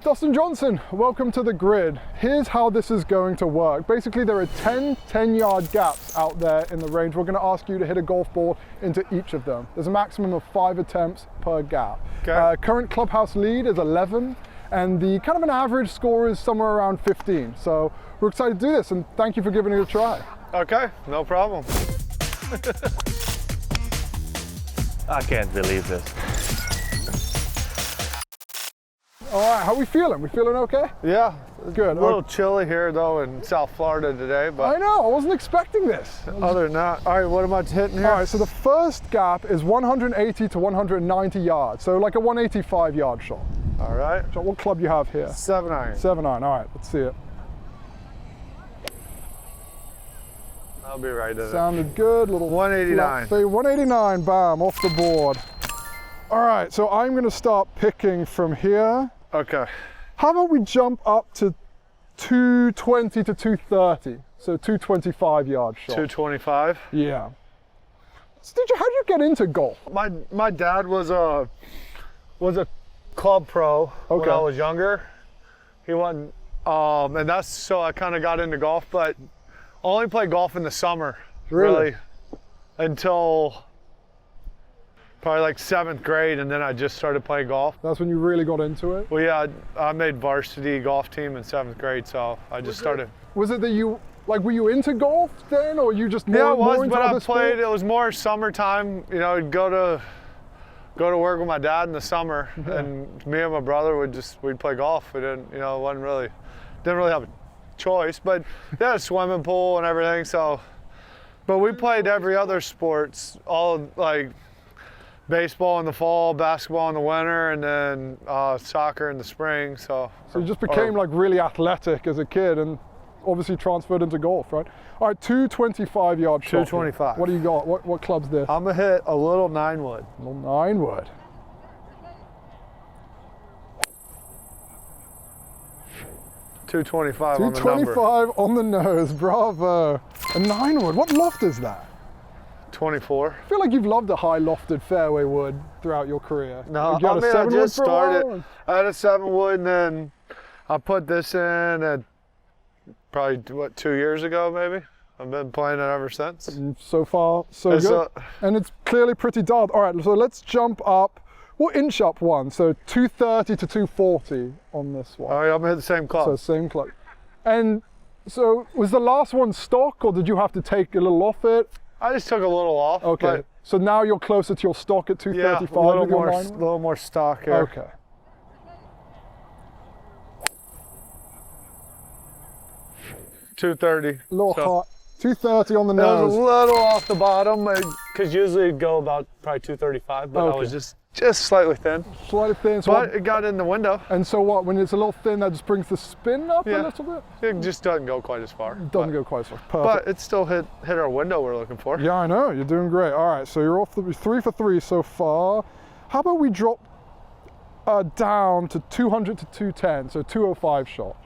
Dustin Johnson, welcome to the grid. Here's how this is going to work. Basically, there are 10 10-yard gaps out there in the range. We're going to ask you to hit a golf ball into each of them. There's a maximum of 5 attempts per gap. Okay. Current clubhouse lead is 11, and the kind of an average score is somewhere around 15. So we're excited to do this, and thank you for giving it a try. Okay, no problem. I can't believe this. All right, how are we feeling? We feeling okay? Yeah, Good. A little chilly here though in South Florida today, but I know, I wasn't expecting this. other than that, all right, what am I hitting here? All right, so the first gap is 180 to 190 yards, so like a 185 yard shot. All right. So what club you have here? 7 iron. 7 iron, all right, let's see it. I'll be right at it. Sounded good, little 189. Say 189, bam, off the board. All right, so I'm gonna start picking from here. Okay. How about we jump up to 220 to 230, so 225 yard shot. 225. Yeah. So how did you get into golf? My dad was a club pro when Okay. I was younger. He wasn't, and that's so I kind of got into golf, but only played golf in the summer, Really? until probably like 7th grade, and then I just started playing golf. That's when you really got into it? Well, yeah, I made varsity golf team in 7th grade, so I just started. Was it that you, like, were you into golf then, or you just more, Yeah, I more was, into but I other played. sports? It was more summertime. You know, I'd go to work with my dad in the summer, and me and my brother we'd play golf. We didn't, you know, didn't really have a choice, but they had a swimming pool and everything. So, but we played every other sports, all like baseball in the fall, basketball in the winter, and then soccer in the spring. So So you just became like really athletic as a kid and obviously transferred into golf, right? All right, 225 yard shot. 225. What do you got? What club's this? I'm gonna hit a little 9-wood. Little 9-wood. $225 on the number. 225 on the nose, bravo. A 9-wood, what loft is that? 24. I feel like you've loved a high lofted fairway wood throughout your career. No, Like, you had a I 7-wood just for a while? started. I had a 7-wood, and then I put this in at probably 2 years ago, maybe. I've been playing it ever since. And so far, so It's good. And it's clearly pretty dull. All right, so let's jump up. We'll inch up one. So 230 to 240 on this one. All right, I'm gonna hit the same club. So same club. And so was the last one stock, or did you have to take a little off it? I just took a little off. Okay. but So now you're closer to your stock at yeah, 235 a little with your more, 9-wood? little more stock here. Okay. $230. A little So- hot. 230 on the That was nose. a little off the bottom, because usually it'd go about probably 235, but I Okay. was just slightly thin. Slightly thin. So But it got in the window. and so what? When it's a little thin, that just brings the spin up a Yeah. little bit. It just doesn't go quite as far. Doesn't go quite so perfect. But it still hit our window we're looking for. Yeah, I know. You're doing great. All right, so you're off the 3 for 3 so far. How about we drop down to 200 to 210, so 205 shot.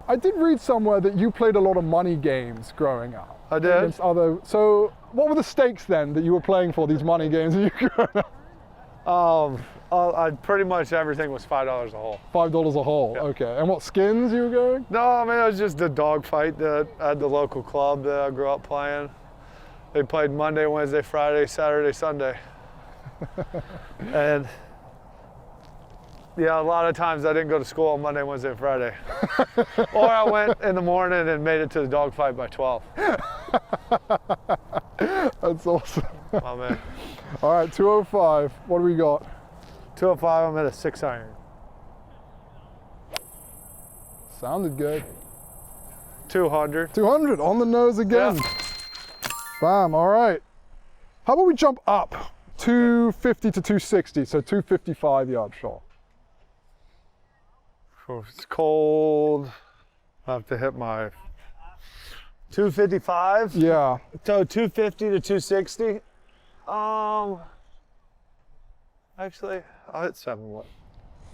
I did read somewhere that you played a lot of money games growing up. I did. Against other. So what were the stakes then that you were playing for these money games? That you growing up? I pretty much everything was $5 a hole. $5 a hole. Yeah. Okay. And what skins you were going? No, I mean it was just a dog fight that at the local club that I grew up playing. They played Monday, Wednesday, Friday, Saturday, Sunday, and yeah, a lot of times I didn't go to school on Monday, Wednesday, and Friday, or I went in the morning and made it to the dog fight by 12. That's awesome. Oh man, All right, 205. What do we got? 205. I'm at a 6 iron. Sounded good. 200. 200 on the nose again. Yeah. Bam, all right. How about we jump up 250 to 260, so 255 yard shot. It's cold. I have to hit my 255. Yeah. So 250 to 260. Actually, I'll hit 7-wood.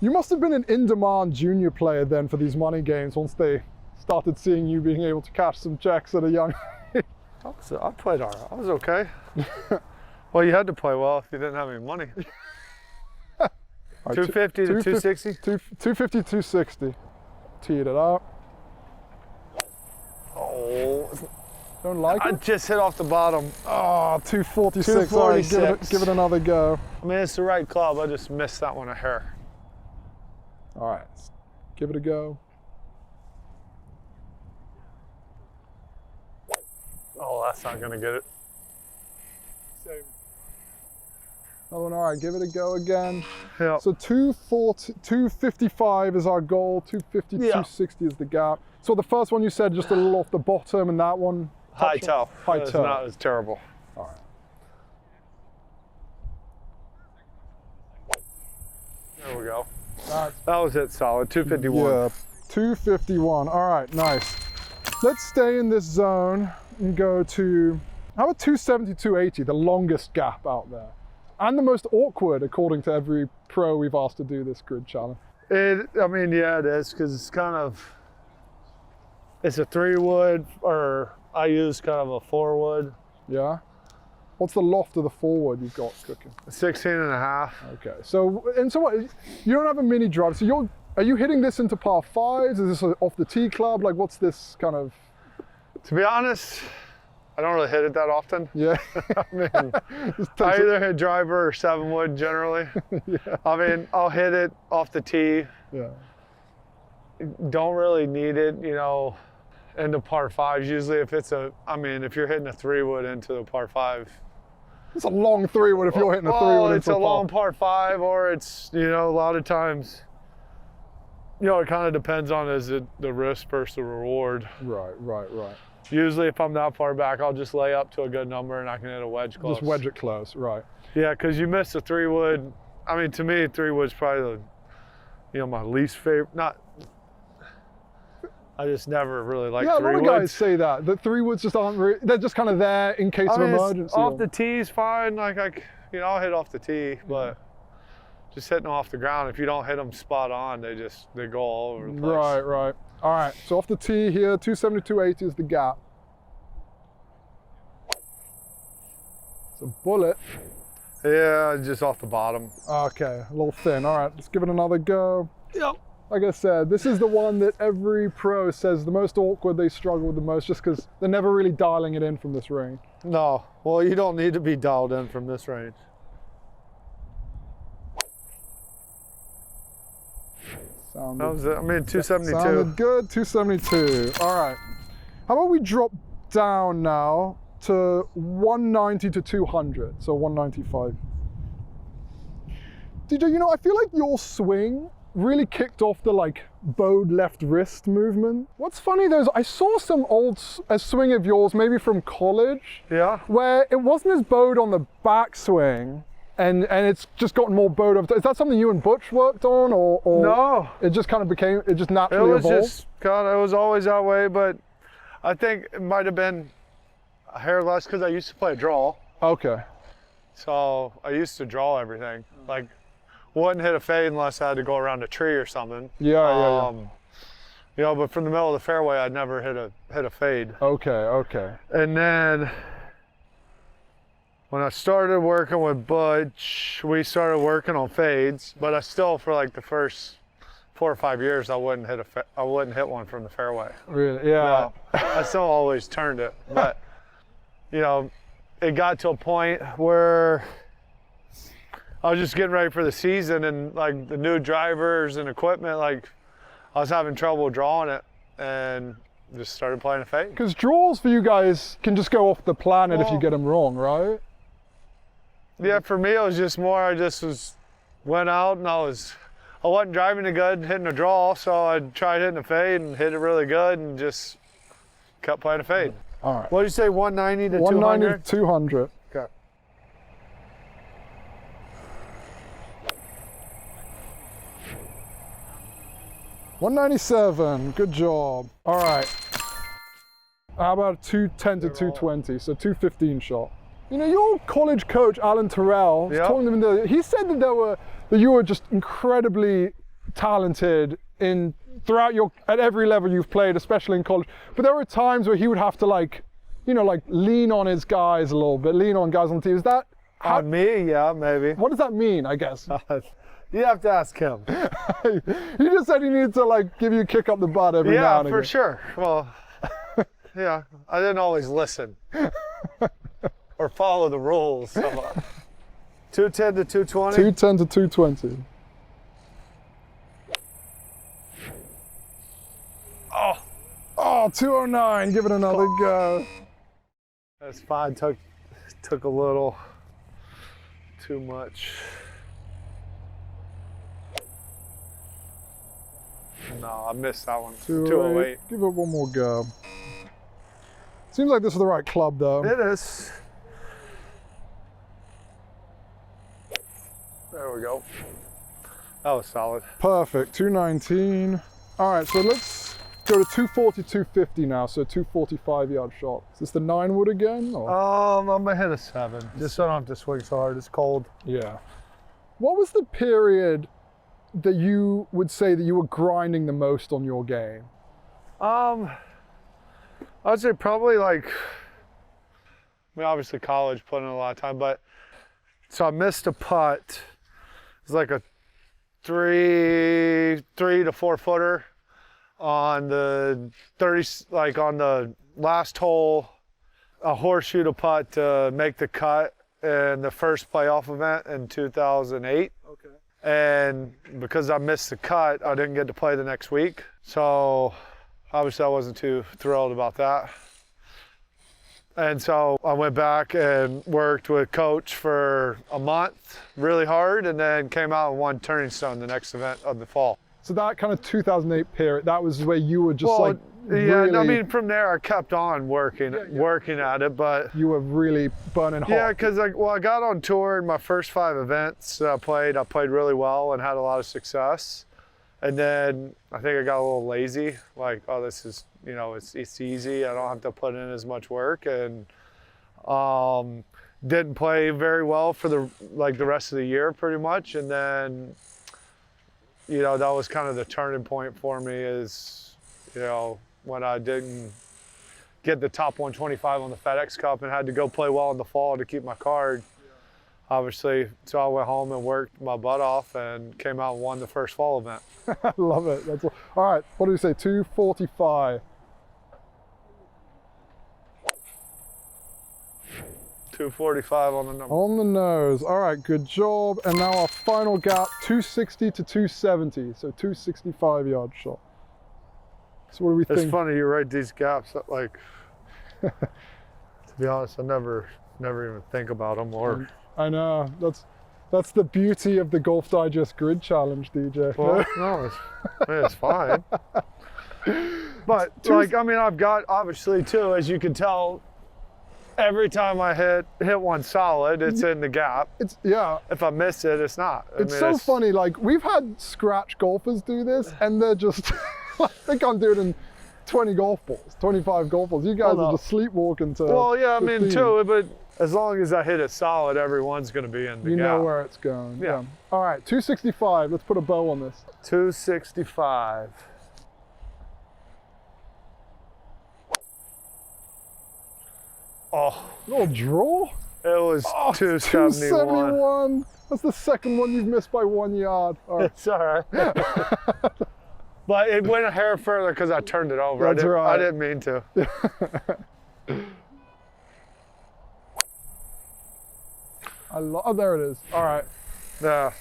You must have been an in-demand junior player then for these money games once they started seeing you being able to cash some checks at a young age. I played all right. I was okay. Well, you had to play well if you didn't have any money. All right, 250 to 260? 250, 260. Teed it up. Oh, Don't like I it? just hit off the bottom. Oh, 246. All right, 246. give it another go. I mean, it's the right club. I just missed that one a hair. All right, give it a go. Oh, that's not gonna get it. Another one. All right, give it a go again. Yeah. So 240, 255 is our goal. 250, Yeah. 260 is the gap. So the first one you said just a little off the bottom, and that one High touch- toe. High It's toe. not as terrible. All right. There we go. That's, That was it solid. 251. yeah, 251. All right, nice. Let's stay in this zone and go to, how about 270, 280, the longest gap out there? And the most awkward, according to every pro we've asked to do this grid challenge. I mean, yeah, it is, because it's kind of, it's a 3-wood, or I use kind of a 4-wood. Yeah? What's the loft of the forward you've got cooking? 16 and a half. Okay, so what, you don't have a mini drive, so are you hitting this into par fives? Is this off the tee club? Like, what's this kind of? To be honest, I don't really hit it that often. Yeah. I mean, I either hit driver or 7-wood generally. Yeah. I mean, I'll hit it off the tee. Yeah. Don't really need it, you know, into par fives. Usually if it's if you're hitting a 3-wood into the par 5. It's a long 3-wood if you're hitting a 3-wood. It's a long par 5, or it's, you know, a lot of times, you know, it kind of depends on is it the risk versus the reward. Right. Usually if I'm that far back, I'll just lay up to a good number and I can hit a wedge close. Just wedge it close, right. Yeah, because you miss a 3-wood. I mean, to me, 3-wood's probably my least favorite. I just never really liked 3-woods. Yeah, a lot of guys say that 3-woods just aren't they're just kind of there in case of emergency. Off the tee's fine. Like, I'll hit off the tee, but just hitting off the ground, if you don't hit them spot on, they go all over the place. Right. All right, so off the tee here, 270, 280 is the gap. It's a bullet. Yeah, just off the bottom. Okay, a little thin. All right, let's give it another go. Yep. Like I said, this is the one that every pro says the most awkward, they struggle with the most, just because they're never really dialing it in from this range. No, well, you don't need to be dialed in from this range. Sounded, That was it. I mean, 272. sounded good, 272. All right. How about we drop down now to 190 to 200, so 195. DJ, you know, I feel like your swing really kicked off the bowed left wrist movement. What's funny though is I saw some a swing of yours, maybe from college, Yeah. where it wasn't as bowed on the backswing, and it's just gotten more bowed over. Is that something you and Butch worked on, or No. it just kind of it just It naturally was evolved? just it was always that way, but I think it might have been a hair less because I used to play draw. Okay. So I used to draw everything. Like, wouldn't hit a fade unless I had to go around a tree or something. Yeah. You know, but from the middle of the fairway, I'd never hit a fade. Okay. And then when I started working with Butch, we started working on fades, but I still, for like the first 4 or 5 years, I wouldn't hit one from the fairway. Really? Yeah. No, I still always turned it, but you know, it got to a point where I was just getting ready for the season, and like the new drivers and equipment, like I was having trouble drawing it, and just started playing a fade. Because draws for you guys can just go off the planet if you Well, get them wrong, right? Yeah, for me it was just more, went out and I wasn't driving it good, hitting a draw, so I tried hitting a fade and hit it really good and just kept playing a fade. All right. What did you say, 190 to 190 200? to 200. Okay. $197, good job. All right. How about 210 to 220, so 215 shot. You know, your college coach, Alan Terrell, was Yeah. talking to me, he said that you were just incredibly talented throughout at every level you've played, especially in college. But there were times where he would have to lean on his guys a little bit, lean on guys on the team. Is that, On me, yeah, maybe. what does that mean, I guess? You have to ask him. You just said he needed to like give you a kick up the butt every now Yeah, and for again. sure. Well, yeah, I didn't always listen or follow the rules. So, 210 to 220. 210 to 220. Oh, 209. Give it another go. That's fine. Took a little too much. No, I missed that one. 208. Give it one more go. Seems like this is the right club, though. It is. There we go. That was solid. Perfect. 219. All right, so let's go to 240, 250 now. So 245-yard shot. Is this the 9-wood again? Or? I'm gonna hit a 7, just so I don't have to swing so hard. It's cold. Yeah. What was the period that you would say that you were grinding the most on your game? I'd say probably like, I mean, obviously college, put in a lot of time, but so I missed a putt. It was like a 3 to 4 footer on the 30, like on the last hole, a horseshoe to putt to make the cut in the first playoff event in 2008. Okay. And because I missed the cut, I didn't get to play the next week. So obviously I wasn't too thrilled about that. And so I went back and worked with coach for a month, really hard, and then came out and won Turning Stone the next event of the fall. So that kind of 2008 period, that was where you were just Well, like yeah, really, I mean, from there I kept on working at it, but you were really burning hot. yeah, because I got on tour in my first 5 events that I played really well and had a lot of success. And then I think I got a little lazy, like, oh, this is, you know, it's easy. I don't have to put in as much work, and didn't play very well for the rest of the year pretty much. And then, you know, that was kind of the turning point for me is, you know, when I didn't get the top 125 on the FedEx Cup and had to go play well in the fall to keep my card. Obviously, so I went home and worked my butt off and came out and won the first fall event. I love it. That's all right, what do we say? 245. 245 on the number. On the nose. All right, good job. And now our final gap, 260 to 270. So 265-yard shot. So what do we think? It's funny you write these gaps, like, to be honest, I never even think about them or. I know, that's the beauty of the Golf Digest Grid Challenge, DJ. Well, no, it's fine. But like, I mean, I've got, obviously too, as you can tell, every time I hit one solid, it's in the gap. It's, yeah. If I miss it, it's not. It's so funny, like, we've had scratch golfers do this, and they're just, they can't do it in 20 golf balls, 25 golf balls. You guys are just sleepwalking to. Well, yeah, I mean, 15. too, but as long as I hit it solid, everyone's going to be in the gap. You know where it's going. Yeah. All right, 265. Let's put a bow on this. 265. Oh, Little draw. it was Oh, 271. 271. That's the second one you've missed by 1 yard. All right. It's all right. But it went a hair further because I turned it over. That's right. I didn't mean to. Oh, there it is. All right. Yeah,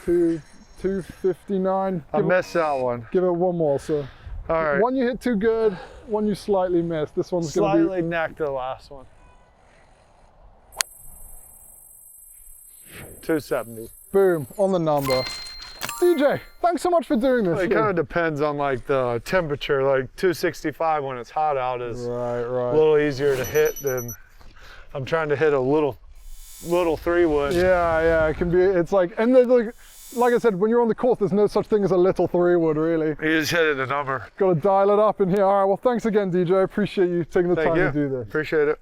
259. I missed that one. Give it one more, sir. All right. One you hit too good, one you slightly missed. This one's going to be. Slightly necked the last one. 270. Boom, on the number. DJ, thanks so much for doing this. It kind of depends on like the temperature. Like 265 when it's hot out is right. a little easier to hit than I'm trying to hit a little 3-wood. Yeah, it can be. It's like, and there's like I said, when you're on the course, there's no such thing as a little 3-wood, really. You just hit the number. Got to dial it up in here. All right, well, thanks again, DJ. I appreciate you taking the time to do this. Appreciate it.